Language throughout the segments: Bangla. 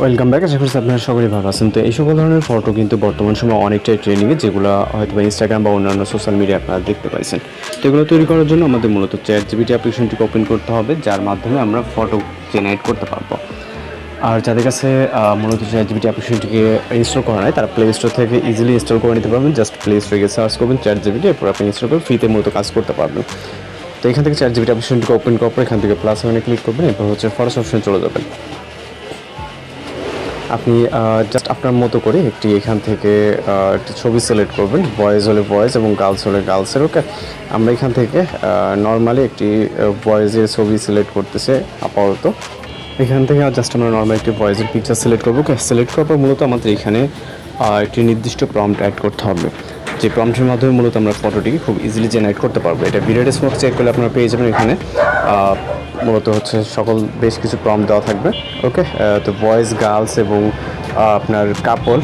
Welcome back. আশা করছি আপনারা সকলেই ভালো আছেন। তো এই সকল ধরনের ফটো কিন্তু বর্তমান সময় অনেকটাই ট্রেন্ডিংয়ে, যেগুলো হয়তো বা ইনস্টাগ্রাম বা অন্যান্য সোশ্যাল মিডিয়া আপনারা দেখতে পাইছেন। তো এগুলো তৈরি করার জন্য আমাদের মূলত চ্যাটজিপিটি অ্যাপ্লিকেশনটিকে ওপেন করতে হবে, যার মাধ্যমে আমরা ফটো জেনারেট করতে পারবো। আর যাদের কাছে মূলত চ্যাটজিপিটি অ্যাপ্লিকেশনটিকে ইনস্টল করা নাই, তারা প্লে স্টোর থেকে ইজিলি ইনস্টল করে নিতে পারবেন। জাস্ট প্লে স্টোরে গিয়ে সার্চ করবেন চ্যাটজিপিটি, এরপর আপনি ইনস্টল করে ফ্রিতে মূলত কাজ করতে পারবেন। তো এখান থেকে চ্যাটজিপিটি অ্যাপ্লিকেশনটিকে ওপেন করার পর এখান থেকে প্লাস ওখানে ক্লিক করবেন, এরপর হচ্ছে ফটোস অপশনে চলে যাবেন। আপনি জাস্ট আপনার মতো করে একটি এখান থেকে একটি ছবি সিলেক্ট করবেন। বয়েজ হলে বয়েজ এবং গার্লস হলে গার্লসের। ওকে, আমরা এখান থেকে নর্মালি একটি বয়েজের ছবি সিলেক্ট করতেছে আপাতত। এখান থেকে জাস্ট আমরা নর্মাল একটি বয়েজের পিকচার সিলেক্ট করবো। ওকে, সিলেক্ট করার পর মূলত আমাদের এখানে একটি নির্দিষ্ট প্রম্পট অ্যাড করতে হবে, যে প্রম্পটের মাধ্যমে মূলত আমরা ফটোটিকে খুব ইজিলি জেনারেট করতে পারবো। এটা ভিডিও স্মোক চেক করলে আপনারা পেয়ে যাবেন। এখানে মূলত হচ্ছে সকল বেশ কিছু প্রম্পট দেওয়া থাকবে। ওকে, তো বয়েজ, গার্লস এবং আপনার কাপল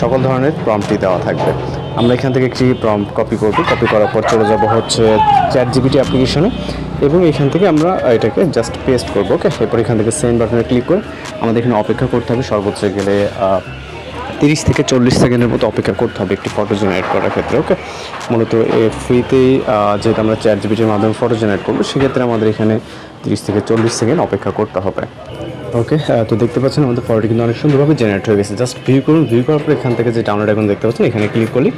সকল ধরনের প্রম্পটই দেওয়া থাকবে। আমরা এখান থেকে একটি প্রম্পট কপি করব। কপি করার পর চলে যাব হচ্ছে চ্যাটজিপিটি অ্যাপ্লিকেশনে এবং এখান থেকে আমরা এটাকে জাস্ট পেস্ট করবো। ওকে, এরপর এখান থেকে সেন্ড বাটনে ক্লিক করে আমাদের এখানে অপেক্ষা করতে হবে। সর্বোচ্চ গেলে 30 থেকে 40 সেকেন্ডের মতো অপেক্ষা করতে হবে একটি ফটো জেনারেট করার ক্ষেত্রে। ওকে, মূলত ফ্রিতেই যেহেতু আমরা চ্যাটজিপিটির মাধ্যমে ফটো জেনারেট করবো, সেক্ষেত্রে আমাদের এখানে 30 থেকে 40 সেকেন্ড অপেক্ষা করতে হবে। ওকে, তো দেখতে পাচ্ছেন আমাদের ফটোটি কিন্তু অনেক সুন্দরভাবে জেনারেট হয়ে গেছে। জাস্ট ভিউ করুন। ভিউ করার পর এখান থেকে যে ডাউনলোড এখন দেখতে পাচ্ছেন, এখানে ক্লিক করলে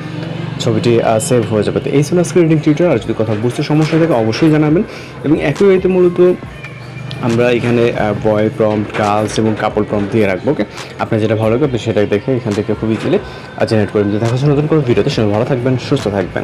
ছবিটি সেভ হয়ে যাবে। তো এই ছিল আজকের এডিটিং টিউটোরিয়াল। আর যদি কথা বুঝতে সমস্যা থাকে অবশ্যই জানাবেন। এবং একই ওয়েতে মূলত আমরা এখানে বয় প্রম্পট, গার্লস এবং কাপল প্রম্পট দিয়ে রাখবো। ওকে, আপনার যেটা ভালো লাগে আপনি সেটাই দেখে এখান থেকে খুব ইজিলি জেনারেট করে নিতে। দেখা হচ্ছে নতুন কোনো ভিডিওতে। সবাই ভালো থাকবেন, সুস্থ থাকবেন।